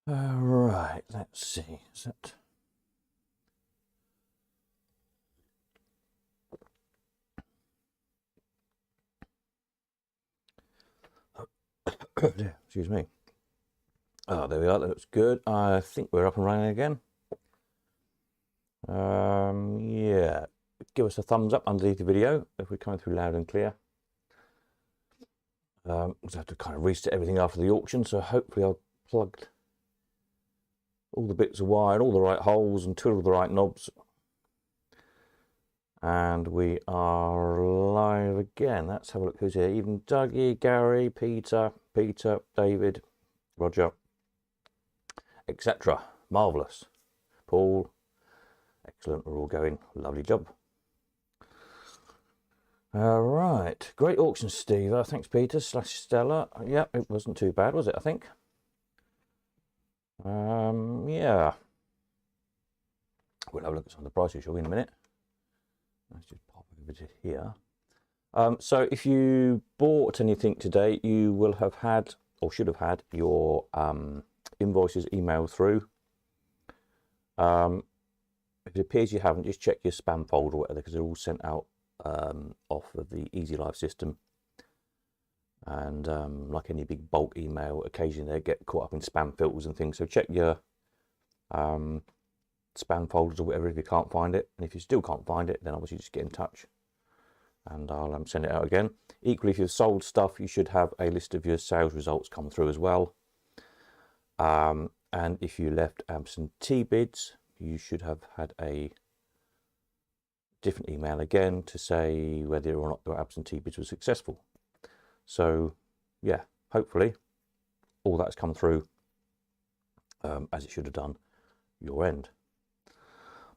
Right, let's see. Is that... Excuse me. Oh, there we are. That looks good. I think we're up and running again. Yeah. Give us a thumbs up underneath the video if we're coming through loud and clear. I have to kind of reset everything after the auction, so hopefully I've plugged all the bits of wire, all the right holes, and twiddled the right knobs. And we are live again. Let's have a look who's here. Even Dougie, Gary, Peter, David, Roger, etc. Marvellous. Paul, excellent. We're all going. Lovely job. All right. Great auction, Steve. Thanks, Peter / Stella. Yeah, it wasn't too bad, was it, I think? Yeah. We'll have a look at some of the prices, shall we, in a minute? Let's just pop over to here. So if you bought anything today, you will have had, or should have had, your invoices emailed through. If it appears you haven't, just check your spam folder or whatever, because they're all sent out off of the Easy Life system. And like any big bulk email, occasionally they get caught up in spam filters and things. So check your spam folders or whatever if you can't find it. And if you still can't find it, then obviously just get in touch and I'll send it out again. Equally, if you've sold stuff, you should have a list of your sales results come through as well. And if you left absentee bids, you should have had a different email again to say whether or not your absentee bids were successful. So yeah, hopefully all that's come through as it should have done your end.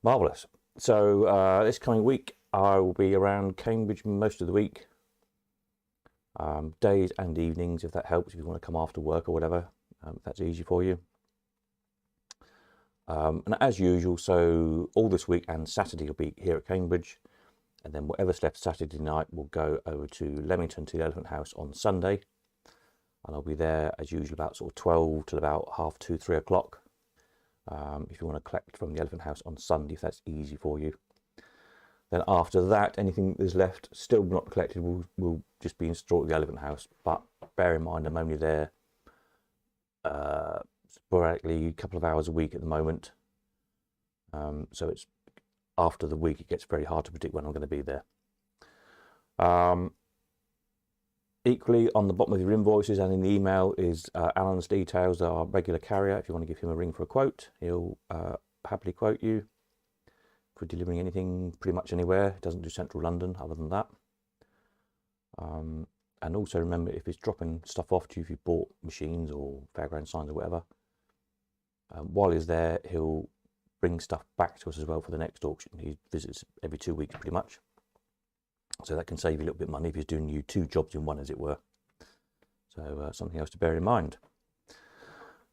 Marvellous. So this coming week I will be around Cambridge most of the week, days and evenings, if that helps, if you want to come after work or whatever, if that's easy for you. And as usual, so all this week and Saturday will be here at Cambridge, and then whatever's left Saturday night will go over to Leamington to the Elephant House on Sunday, and I'll be there as usual about sort of 12 till about 2:30, 3 o'clock. If you want to collect from the Elephant House on Sunday, if that's easy for you. Then after that, anything that's left still not collected will just be installed at the Elephant House. But bear in mind, I'm only there sporadically, a couple of hours a week at the moment. So it's after the week, it gets very hard to predict when I'm going to be there. Equally, on the bottom of your invoices and in the email is Alan's details, our regular carrier. If you want to give him a ring for a quote, he'll happily quote you for delivering anything pretty much anywhere. It doesn't do central London other than that. And also remember, if it's dropping stuff off to you, if you bought machines or fairground signs or whatever, while he's there, he'll bring stuff back to us as well for the next auction. He visits every 2 weeks pretty much. So that can save you a little bit of money if he's doing you 2 jobs in one, as it were. So something else to bear in mind.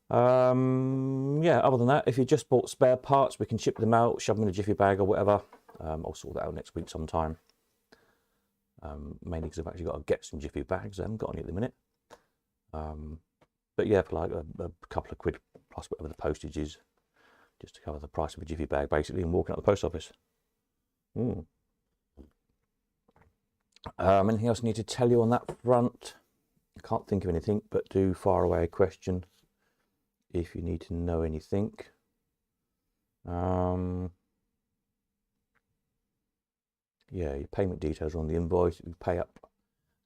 Yeah, other than that, if you just bought spare parts, we can ship them out, shove them in a jiffy bag or whatever. I'll sort that out next week sometime. Mainly because I've actually got to get some jiffy bags. I haven't got any at the minute. But yeah, for like a couple of quid plus whatever the postage is, just to cover the price of a jiffy bag basically, and walking out the post office. Anything else I need to tell you on that front? I can't think of anything, but do fire away a question if you need to know anything. Yeah, your payment details are on the invoice. You pay up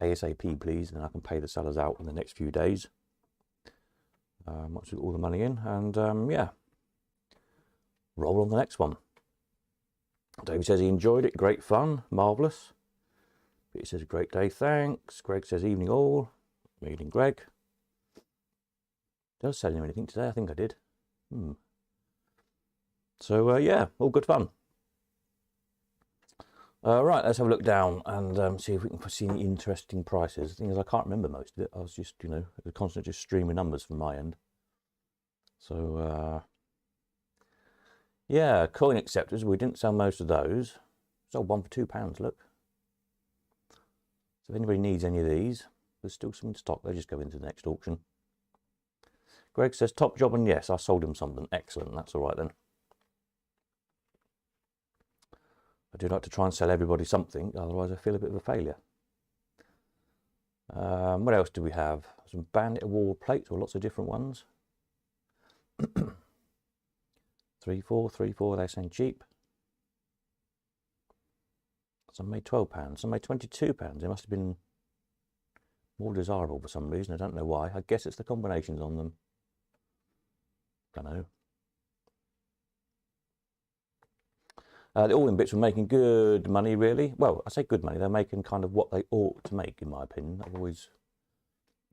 ASAP, please, and then I can pay the sellers out in the next few days. Once we get all the money in, and yeah, roll on the next one. David says he enjoyed it, great fun, marvellous. Peter says great day, thanks. Greg says evening all. Evening, Greg. Did I sell him anything today? I think I did. So yeah, all good fun. Right, let's have a look down and see if we can see any interesting prices. The thing is, I can't remember most of it. I was just, you know, a constant just stream of numbers from my end. So yeah, coin acceptors. We didn't sell most of those. Sold one for £2. Look. So if anybody needs any of these, there's still some in stock. They'll just go into the next auction. Greg says, top job, and yes, I sold him something. Excellent, that's all right then. I do like to try and sell everybody something, otherwise I feel a bit of a failure. What else do we have? Some Bandit Award plates, or lots of different ones. 3-4, they're saying cheap. Some made £12, some made £22. They must have been more desirable for some reason. I don't know why. I guess it's the combinations on them. Don't know. The all-in bits were making good money, really. Well, I say good money. They're making kind of what they ought to make, in my opinion. I've always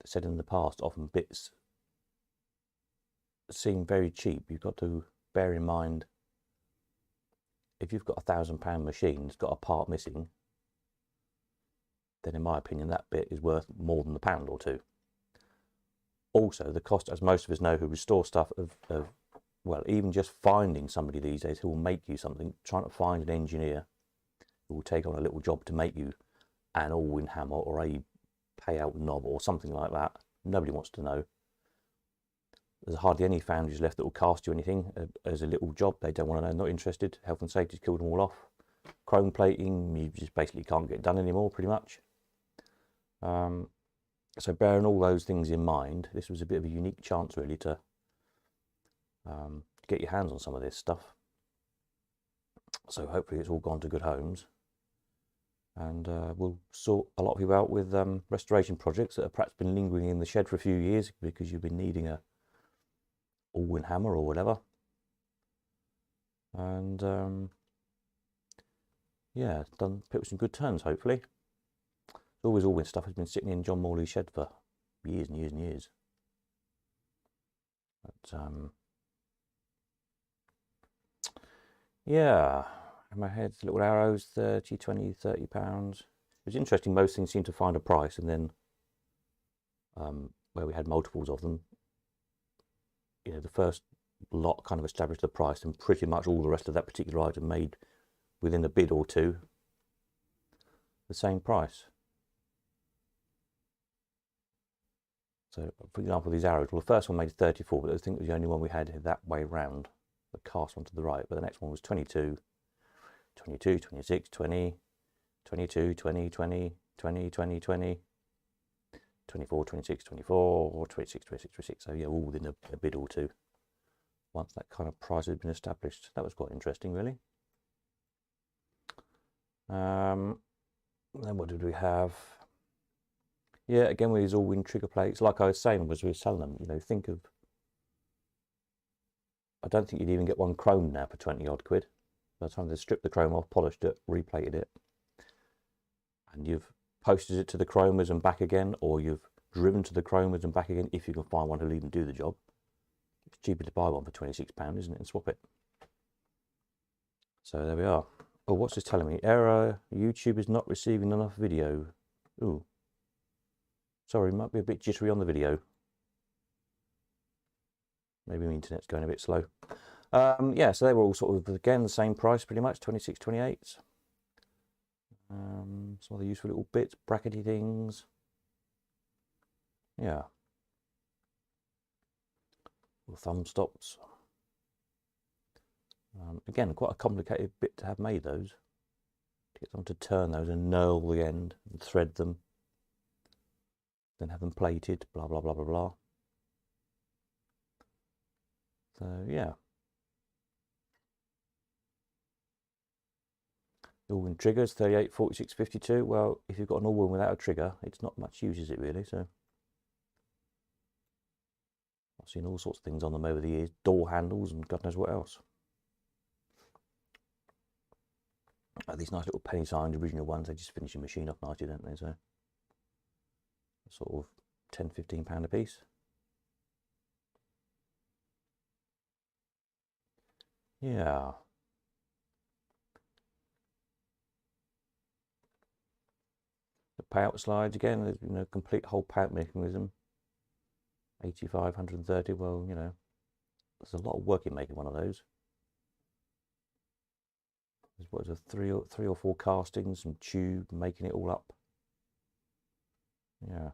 said in the past, often bits seem very cheap. You've got to bear in mind, if you've got £1,000 machine that's got a part missing, then in my opinion that bit is worth more than the £1 or £2. Also, the cost, as most of us know who restore stuff, of well, even just finding somebody these days who will make you something, trying to find an engineer who will take on a little job to make you an all-in hammer or a payout knob or something like that, nobody wants to know. There's hardly any foundries left that will cast you anything as a little job. They don't want to know, not interested. Health and safety's killed them all off. Chrome plating, you just basically can't get done anymore, pretty much. So bearing all those things in mind, this was a bit of a unique chance really to get your hands on some of this stuff. So hopefully it's all gone to good homes, and we'll sort a lot of you out with restoration projects that have perhaps been lingering in the shed for a few years because you've been needing a all-in hammer or whatever. And yeah, done put with some good turns hopefully. Always all-in stuff has been sitting in John Morley's shed for years and years and years. But yeah, hammerheads, little arrows, 30, 20, £30. It was interesting, most things seem to find a price, and then where we had multiples of them, you know, the first lot kind of established the price, and pretty much all the rest of that particular item made within a bid or two the same price. So, for example, these arrows, well, the first one made 34, but I think it was the only one we had that way round, the cast one to the right. But the next one was 22, 22, 26, 20, 22, 20, 20, 20, 20, 20, 24, 26, 24, 26, 26, 26. So, yeah, all within a bid or two, once that kind of price had been established. That was quite interesting, really. Then what did we have? Yeah, again with these all-in trigger plates, like I was saying, was we were selling them, you know, think of, I don't think you'd even get one chrome now for 20 odd quid. By the time they stripped the chrome off, polished it, replated it, and you've posted it to the chromers and back again, or you've driven to the chromers and back again, if you can find one who'll even do the job. It's cheaper to buy one for £26, isn't it, and swap it. So there we are. Oh, what's this telling me? Error, YouTube is not receiving enough video. Ooh. Sorry, might be a bit jittery on the video. Maybe my internet's going a bit slow. Yeah, so they were all sort of, again, the same price pretty much, 26, 28. Some other useful little bits, brackety things. Yeah. Little thumb stops. Again, quite a complicated bit to have made those. To get someone to turn those and knurl the end and thread them. Then have them plated, blah, blah, blah, blah, blah. So, yeah. All-in triggers, 38, 46, 52. Well, if you've got an all-in without a trigger, it's not much use, is it, really? So, I've seen all sorts of things on them over the years. Door handles and God knows what else. These nice little penny signed original ones, they just finish your machine off nicely, don't they? So, sort of £10, £15 a piece. Yeah. The payout slides again, there's, you know, complete whole payout mechanism. 85, 130. Well, you know, there's a lot of work in making one of those. There's what is it, three or four castings, some tube, making it all up. Yeah.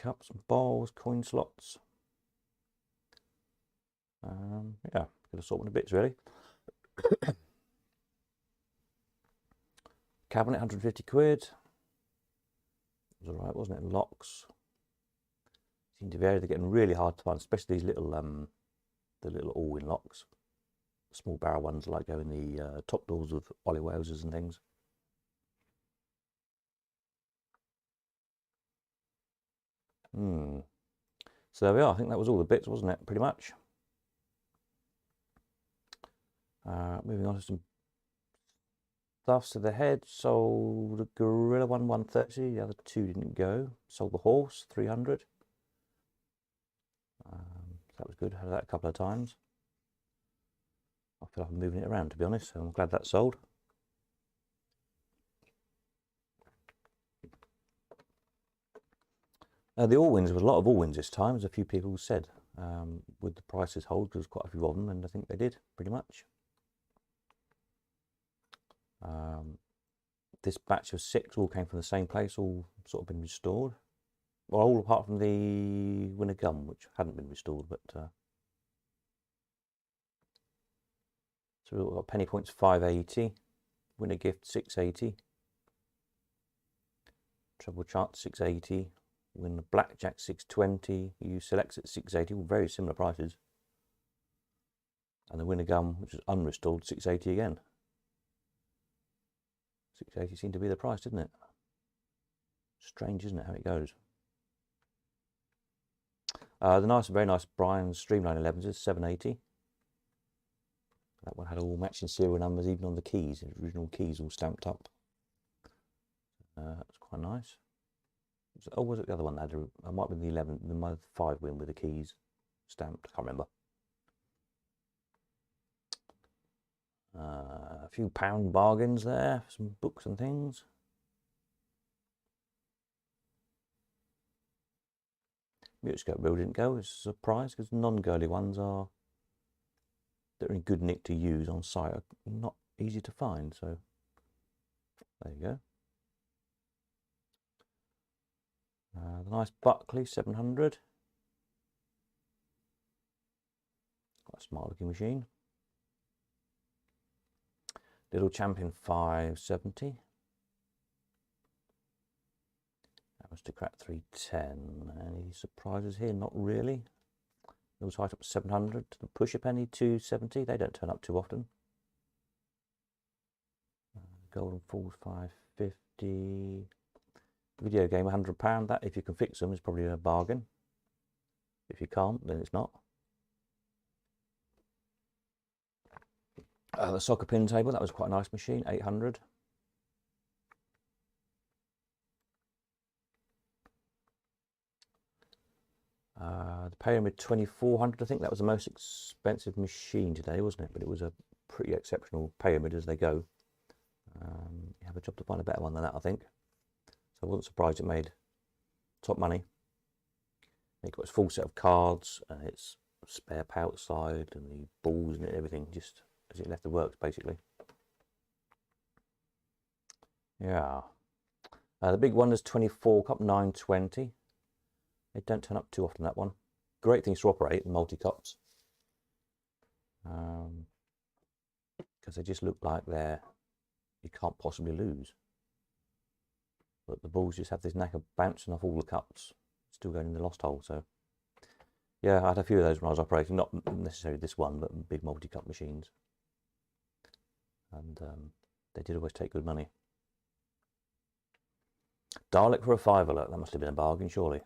cups and bowls, coin slots. Yeah, good assortment of bits really. Cabinet, 150 quid. It was alright, wasn't it? Locks seem to vary. They're getting really hard to find, especially these little the little all-in locks. Small barrel ones like go in the top doors of Ollie houses and things. So there we are. I think that was all the bits, wasn't it? Pretty much. Moving on to some stuff. So the head sold a Gorilla one 130. The other two didn't go. Sold the horse 300. That was good. Had that a couple of times. I feel like I'm moving it around, to be honest. So I'm glad that sold. The all-wins, there was a lot of all-wins this time, as a few people said. Would the prices hold? Because there's quite a few of them, and I think they did, pretty much. This batch of 6 all came from the same place, all sort of been restored. Well, all apart from the winner gum, which hadn't been restored, but... So we've got penny points 580, winner gift 680, treble chart 680, win blackjack 620, you selects at 680, all very similar prices. And the winner gum, which is unrestored, 680 again. 680 seemed to be the price, didn't it? Strange, isn't it, how it goes? The very nice Brian Streamline 11s is 780. That one had all matching serial numbers, even on the keys, the original keys all stamped up. That's quite nice. Oh, was it the other one that had it might be the 11, the 5 win with the keys stamped, I can't remember. A few pound bargains there, some books and things. Mutoscope Reel didn't go, it's a surprise because non-girly ones are, they're in good nick to use on site, are not easy to find, so there you go. The nice Buckley 700. Quite a smart looking machine. Little Champion 570. Aristocrat 310. Any surprises here? Not really. Those height up 700. The Pusher Penny 270. They don't turn up too often. Golden Falls 550. Video game £100. That, if you can fix them, is probably a bargain. If you can't, then it's not. The soccer pin table, that was quite a nice machine, 800. The Pyramid 2400, I think that was the most expensive machine today, wasn't it? But it was a pretty exceptional Pyramid as they go. You have a job to find a better one than that, I think. So I wasn't surprised it made top money. It got its full set of cards and its spare pouch side and the balls and everything, just as it left the works, basically. Yeah. The big one is 24 cup 920. They don't turn up too often, that one. Great things to operate, multi-cups. Because they just look like you can't possibly lose. But the balls just have this knack of bouncing off all the cups, still going in the lost hole. So yeah, I had a few of those when I was operating, not necessarily this one, but big multi-cup machines. And they did always take good money. Dalek for a £5, look, that must have been a bargain, surely.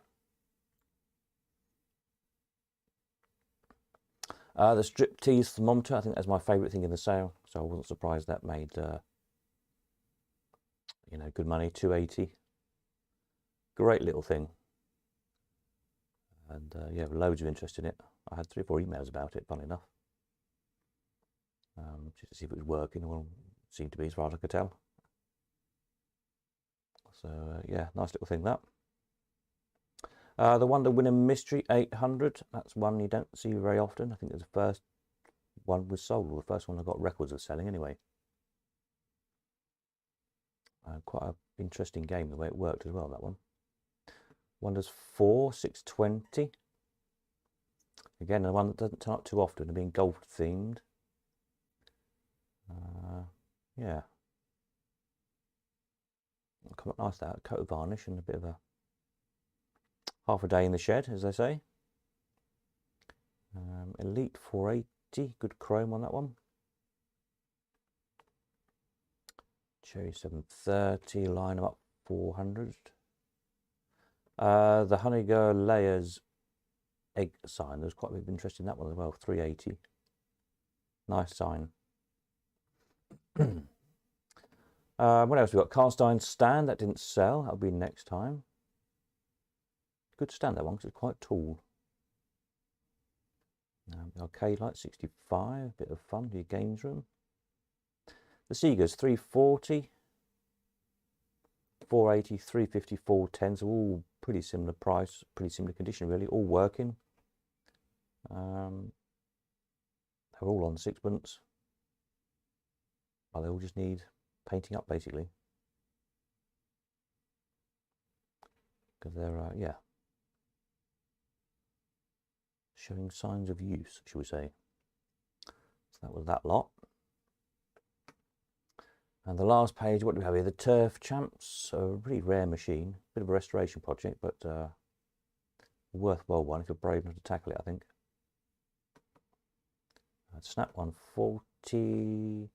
The Striptease thermometer, I think that's my favourite thing in the sale, so I wasn't surprised that made, you know, good money, 280. Great little thing. And yeah, loads of interest in it. I had 3 or 4 emails about it, funny enough. Just to see if it was working. Well, it seemed to be as far as I could tell. So yeah, nice little thing that. The Wonder Winner Mystery 800. That's one you don't see very often. I think it's the first one was sold, or the first one I got records of selling anyway. Quite an interesting game, the way it worked as well, that one. one does 4, 620. Again, the one that doesn't turn up too often, being golf themed. Yeah. Come up nice, that coat of varnish and a bit of a half a day in the shed, as they say. Elite 480, good chrome on that one. Cherry 730, line up 400. The Honeygirl Layers egg sign, there's quite a bit of interest in that one as well, 380. Nice sign. What else we got? Cast iron stand, that didn't sell, that'll be next time. Good stand, that one, because it's quite tall. Arcade light 65, bit of fun for your games room. The Seegers 340, 480, 350, 410, so all pretty similar price, pretty similar condition really, all working. They're all on sixpence. Well, they all just need painting up basically. Because they're, yeah, showing signs of use, shall we say. So that was that lot. And the last page, what do we have here? The Turf Champs, a really rare machine, bit of a restoration project, but a worthwhile one if you're brave enough to tackle it, I think. Snap 140,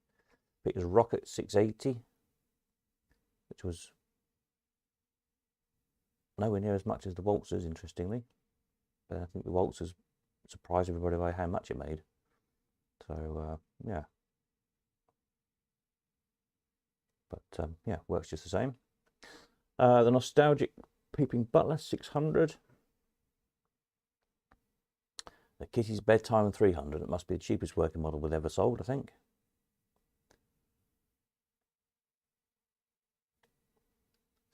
Pictures Rocket 680, which was nowhere near as much as the Waltzers, interestingly. But I think the Waltzers surprised everybody by how much it made. So, yeah. But yeah, works just the same. The Nostalgic Peeping Butler 600. The Kitty's Bedtime 300. It must be the cheapest working model we've ever sold, I think.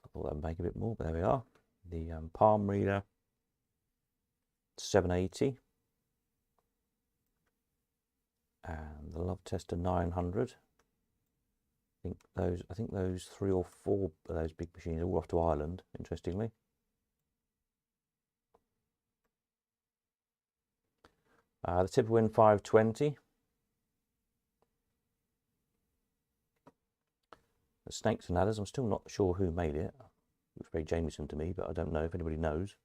I thought that would make a bit more, but there we are. The Palm Reader 780. And the Love Tester 900. I think those 3 or 4 of those big machines are all off to Ireland, interestingly. The Tipperwin 520. The Snakes and Ladders, I'm still not sure who made it. It looks very Jameson to me, but I don't know if anybody knows.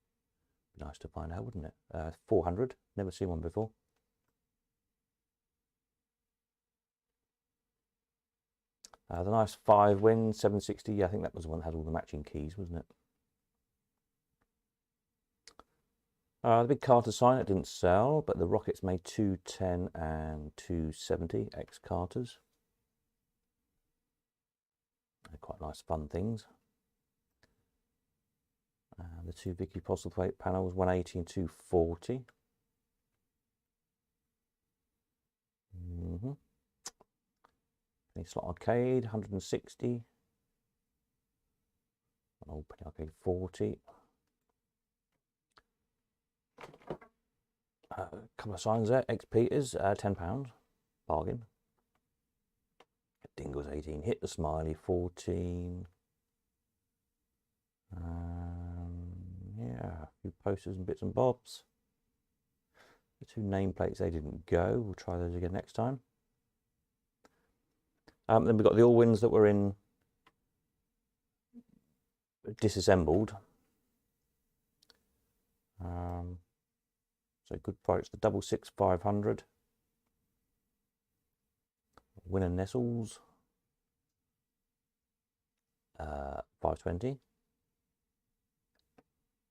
Be nice to find out, wouldn't it? 400, never seen one before. The nice 5-win 760, I think that was the one that had all the matching keys, wasn't it? The big Carter sign, it didn't sell, but the Rockets made 210 and 270 ex Carters. They're quite nice, fun things. The 2 Vicky Postlethwaite panels, 180 and 240. Penny Slot Arcade, 160. An old Penny Arcade, 40. A couple of signs there. Ex Peters, £10. Bargain. Dingles 18. Hit the Smiley, 14. Yeah, a few posters and bits and bobs. The 2 nameplates, they didn't go. We'll try those again next time. Then we've got the All-Wins that were in disassembled. So good price. The Double 6 500. Winner Nestles 520.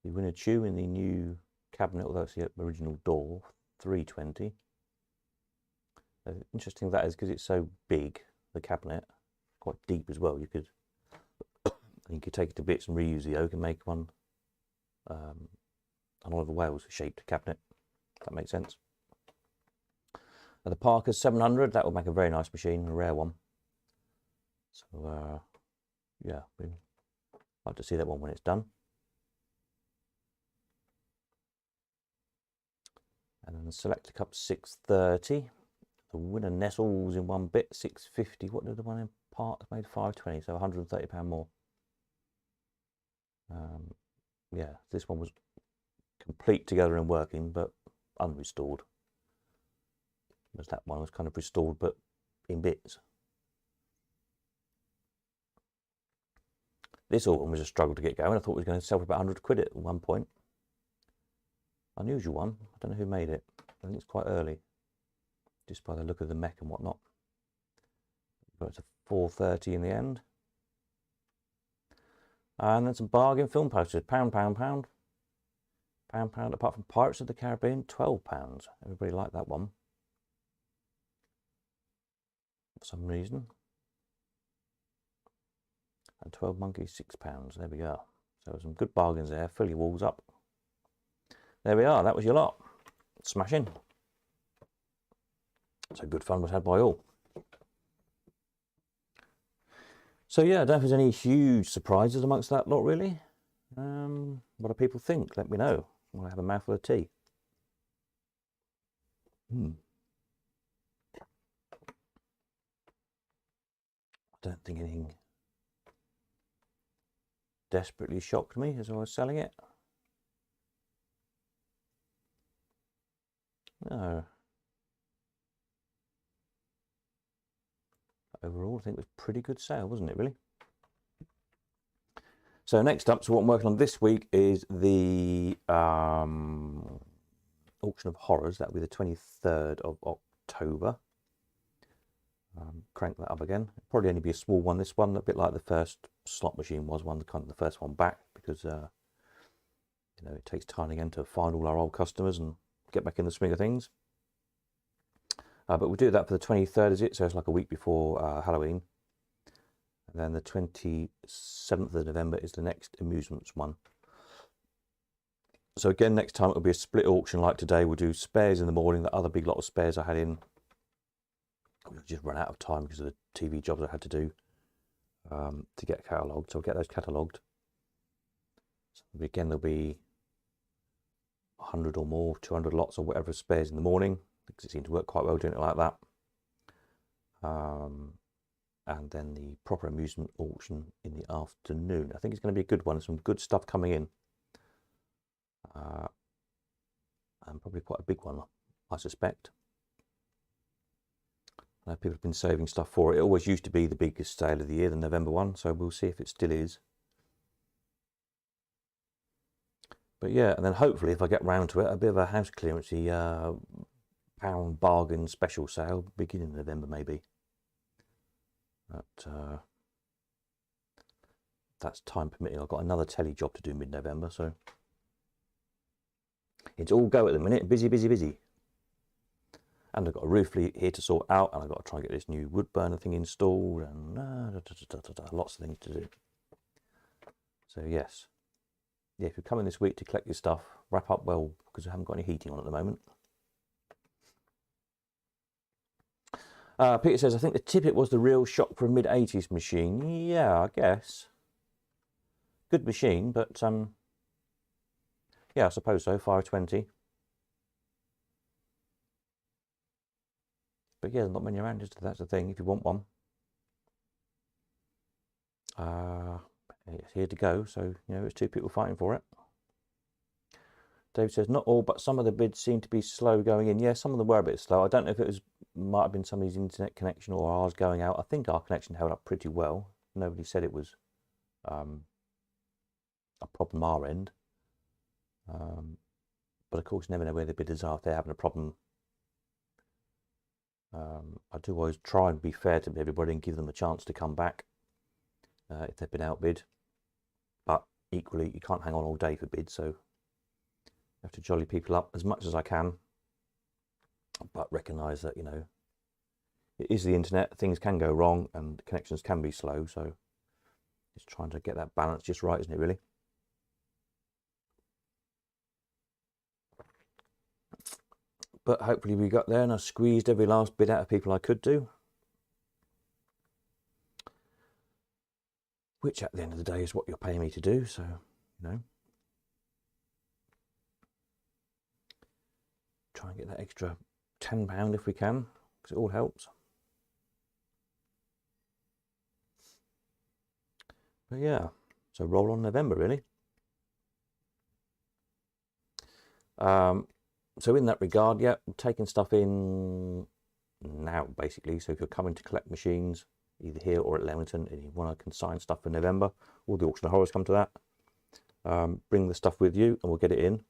The Winner Chew in the new cabinet, although it's the original door, 320. Interesting that is because it's so big, the cabinet, quite deep as well. You could take it to bits and reuse the oak and make one an Oliver Wales shaped cabinet. If that makes sense. The Parker's 700, that would make a very nice machine, a rare one. So yeah, we'd like to see that one when it's done. And then the Selector Cup 630. The Winner Nestles in one bit, 650. What did the one in part made? 520, so £130 more. yeah, this one was complete together and working, but unrestored. Whereas that one was kind of restored, but in bits. This autumn was a struggle to get going. I thought it was going to sell for about 100 quid at one point. Unusual one. I don't know who made it. I think it's quite early, just by the look of the mech and whatnot. Got it to 430 in the end. And then some bargain film posters. Pound, pound, pound. Pound, pound. Apart from Pirates of the Caribbean, £12. Everybody liked that one for some reason. And 12 Monkeys, £6. There we go. So some good bargains there. Fill your walls up. There we are. That was your lot. Smashing. So good fun was had by all. So yeah, I don't know if there's any huge surprises amongst that lot really. What do people think? Let me know when I have a mouthful of tea. I don't think anything desperately shocked me as I was selling it. No. Overall, I think it was a pretty good sale, wasn't it, really? So next up, so what I'm working on this week is the auction of horrors. That'll be the 23rd of October. Crank that up again. It'll probably only be a small one. This one, a bit like the first slot machine was, kind of the first one back, because you know, it takes time again to find all our old customers and get back in the swing of things. But we'll do that for the 23rd, is it? So it's like a week before Halloween. And then the 27th of November is the next amusements one. So again, next time it'll be a split auction like today. We'll do spares in the morning. The other big lot of spares I had in, we'll just run out of time because of the TV jobs I had to do to get catalogued. So I'll get those catalogued. So again, there'll be 100 or more, 200 lots or whatever spares in the morning, because it seemed to work quite well doing it like that. And then the proper amusement auction in the afternoon. I think it's going to be a good one. There's some good stuff coming in. And probably quite a big one, I suspect. I know people have been saving stuff for it. It always used to be the biggest sale of the year, the November one, so we'll see if it still is. But yeah, and then hopefully if I get round to it, a bit of a house clearancey pound bargain special sale, beginning of November maybe. But that's time permitting. I've got another telly job to do mid-November, so it's all go at the minute. Busy, busy, busy. And I've got a roof here to sort out, and I've got to try and get this new wood burner thing installed, and lots of things to do. So yes, yeah, if you're coming this week to collect your stuff, wrap up well, because I haven't got any heating on at the moment. Peter says, I think the Tippet was the real shock for a mid-80s machine. Yeah, I guess. Good machine, but yeah, I suppose so, 520. But yeah, there's not many around, just that's the thing, if you want one. It's here to go, so, you know, it's two people fighting for it. David says, not all, but some of the bids seem to be slow going in. Yeah, some of them were a bit slow. I don't know if it was, might have been somebody's internet connection or ours going out. I think our connection held up pretty well. Nobody said it was a problem our end. But of course, never know where the bidders are if they're having a problem. I do always try and be fair to everybody and give them a chance to come back if they've been outbid. But equally, you can't hang on all day for bids, so I have to jolly people up as much as I can, but recognise that, you know, it is the internet, things can go wrong and connections can be slow, so it's trying to get that balance just right, isn't it, really? But hopefully we got there and I squeezed every last bit out of people I could do. Which at the end of the day is what you're paying me to do, so, you know. Try and get that extra £10 if we can, because it all helps. But yeah, so roll on November, really. So in that regard, yeah, taking stuff in now basically. So if you're coming to collect machines either here or at Leamington and you want to consign stuff for November, all the auction of horrors come to that. Bring the stuff with you and we'll get it in.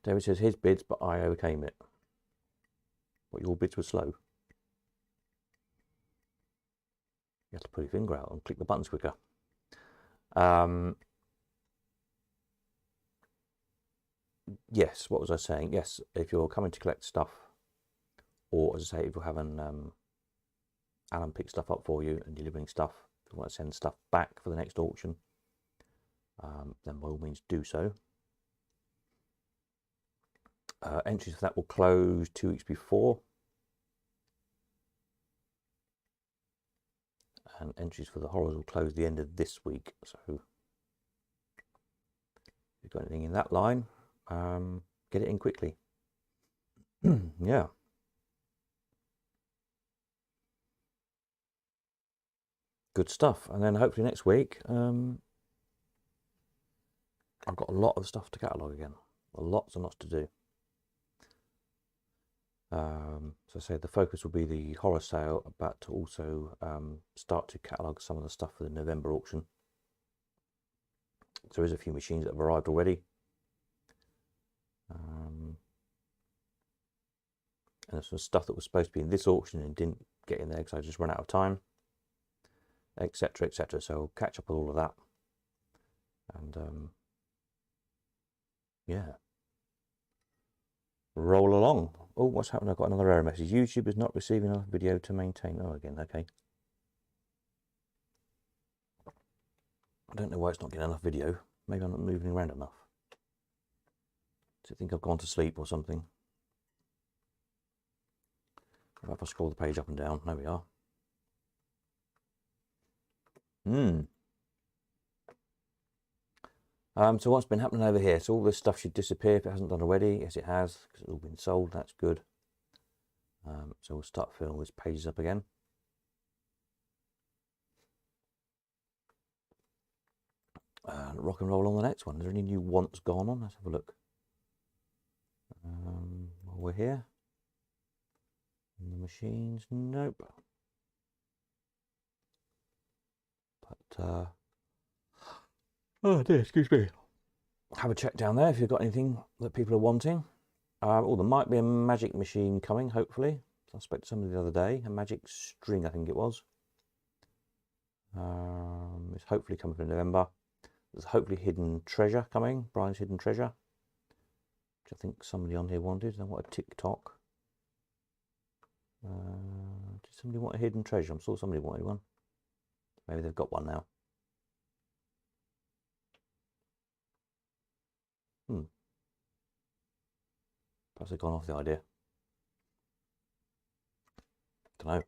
David says his bids, but I overcame it. What, your bids were slow? You have to put your finger out and click the buttons quicker. Yes, what was I saying? Yes, if you're coming to collect stuff, or as I say, if you're having Alan pick stuff up for you and delivering stuff, if you want to send stuff back for the next auction, then by all means do so. Entries for that will close 2 weeks before, and entries for the horrors will close the end of this week. So if you've got anything in that line, get it in quickly. Yeah. Good stuff. And then hopefully next week, I've got a lot of stuff to catalogue again. Lots and lots to do. So I say the focus will be the horror sale, but to also start to catalogue some of the stuff for the November auction. There is a few machines that have arrived already. And there's some stuff that was supposed to be in this auction and didn't get in there because I just ran out of time, etc, etc. So I'll catch up with all of that. And yeah, roll along. Oh, what's happened? I've got another error message. YouTube is not receiving enough video to maintain. Oh, again, okay. I don't know why it's not getting enough video. Maybe I'm not moving around enough. Does it think I've gone to sleep or something? If I scroll the page up and down, there we are. So what's been happening over here? So all this stuff should disappear if it hasn't done already. Yes, it has, because it's all been sold. That's good. So we'll start filling all these pages up again. Rock and roll on the next one. Is there any new wants gone on? Let's have a look. While we're here. In the machines, nope. But oh dear, excuse me. Have a check down there if you've got anything that people are wanting. Oh, there might be a magic machine coming, hopefully. I spoke to somebody the other day, a magic string, I think it was. It's hopefully coming for November. There's hopefully hidden treasure coming, Brian's hidden treasure, which I think somebody on here wanted. I want a TikTok. Did somebody want a hidden treasure? I saw somebody wanted one. Maybe they've got one now. Perhaps they've gone off the idea. Don't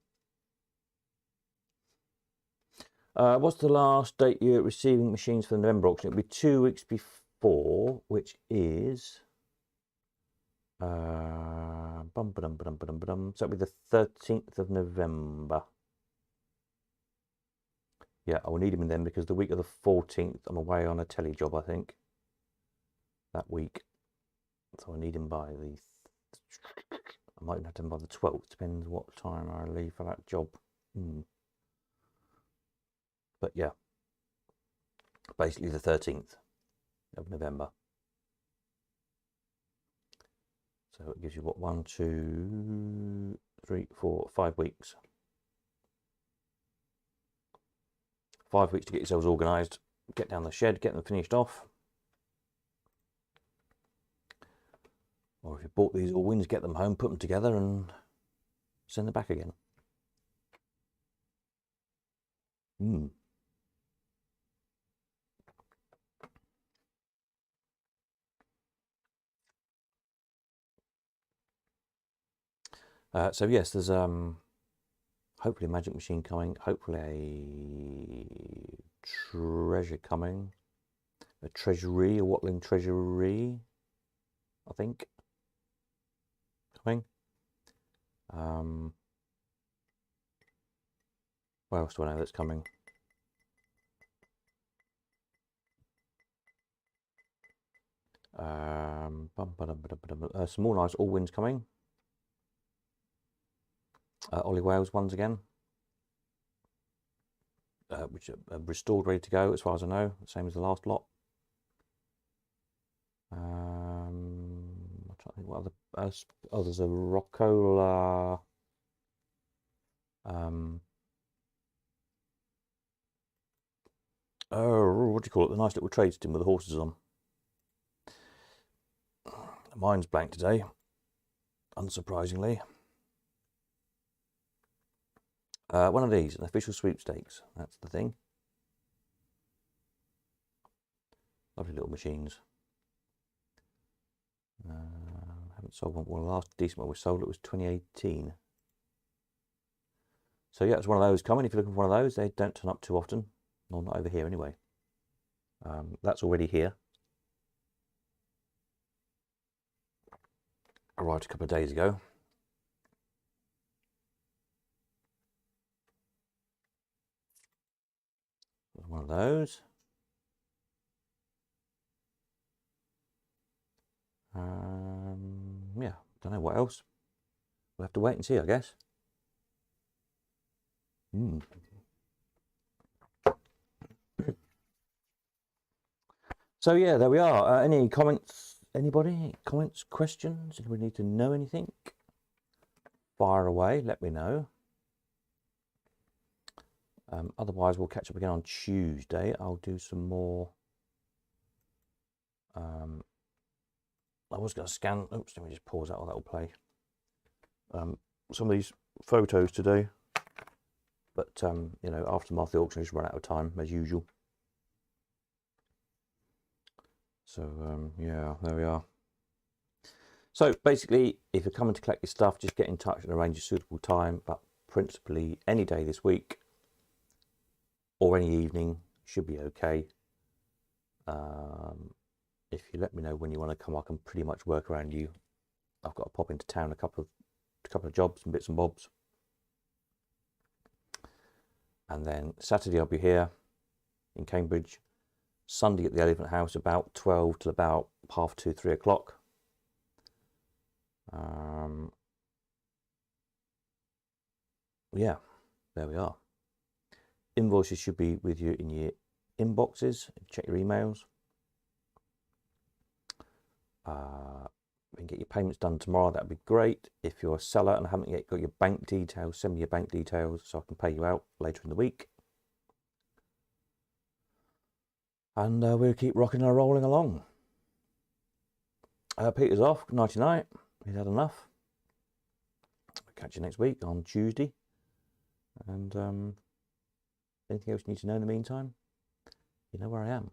know. What's the last date you're receiving machines for the November auction? It'll be 2 weeks before, which is so it'll be the 13th of November. Yeah, I will need him in then because the week of the 14th I'm away on a telly job, I think, that week. So I need him by the, I might even have to him by the 12th, depends what time I leave for that job. But yeah, basically the 13th of November. So it gives you what, 1, 2, 3, 4, 5 weeks. 5 weeks to get yourselves organised, get down the shed, get them finished off. Or if you bought these all wins, get them home, put them together and send them back again. So yes, there's hopefully a magic machine coming, hopefully a treasure coming, a treasury, a Watling treasury, I think, coming. What else do I know that's coming? Some more nice all wins coming. Ollie Wales ones again, which are restored, ready to go as far as I know, same as the last lot. I'm trying to think what other. Oh, there's a Rockola. Oh, what do you call it? The nice little trade tin with the horses on. Mine's blank today, unsurprisingly. One of these, an official sweepstakes. That's the thing. Lovely little machines. Haven't sold one. Well, the last decent one we sold, it was 2018. So yeah, it's one of those coming. If you're looking for one of those, they don't turn up too often. Well, not over here anyway. That's already here. Arrived a couple of days ago. One of those. Yeah, don't know what else. We'll have to wait and see, I guess. So yeah, there we are. Any comments? Anybody? Any comments, questions? If we need to know anything, fire away. Let me know. Otherwise, we'll catch up again on Tuesday. I'll do some more. I was going to scan. Oops, let me just pause that, or that will play. Some of these photos today, but you know, aftermath the auction just run out of time as usual. So yeah, there we are. So basically, if you're coming to collect your stuff, just get in touch and arrange a suitable time, but principally any day this week or any evening should be okay. If you let me know when you want to come, I can pretty much work around you. I've got to pop into town a couple of jobs and bits and bobs, and then Saturday I'll be here in Cambridge. Sunday at the Elephant House about 12 till about 2:30, 3 o'clock. Yeah, there we are. Invoices should be with you in your inboxes. Check your emails. We can get your payments done tomorrow. That'd be great. If you're a seller and haven't yet got your bank details, send me your bank details so I can pay you out later in the week. And we'll keep rocking and rolling along. Peter's off. Nighty night. He's had enough. I'll catch you next week on Tuesday. And anything else you need to know in the meantime, you know where I am.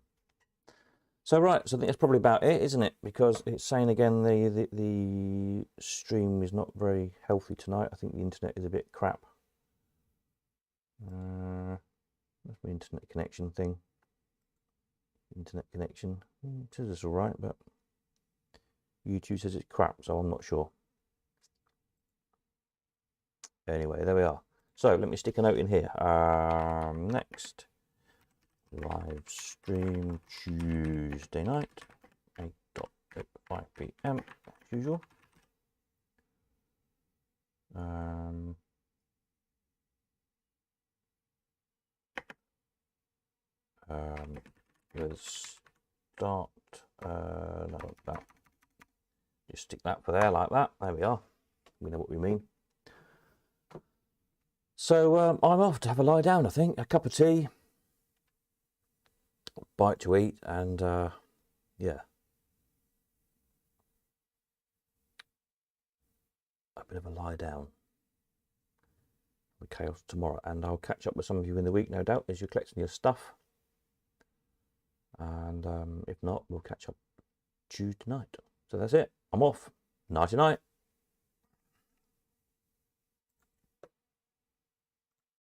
So right, so I think that's probably about it, isn't it? Because it's saying again the stream is not very healthy tonight. I think the internet is a bit crap. That's my internet connection thing. Internet connection. It says it's all right, but YouTube says it's crap, so I'm not sure. Anyway, there we are. So let me stick a note in here. Next live stream Tuesday night, 8:05 p.m. as usual. Let's start. No, that. Just stick that for there like that. There we are. We know what we mean. So I'm off to have a lie down, I think. A cup of tea, bite to eat, and yeah, a bit of a lie down. The chaos tomorrow, and I'll catch up with some of you in the week, no doubt, as you're collecting your stuff. And if not, we'll catch up Tuesday night. So that's it. I'm off. Nighty night.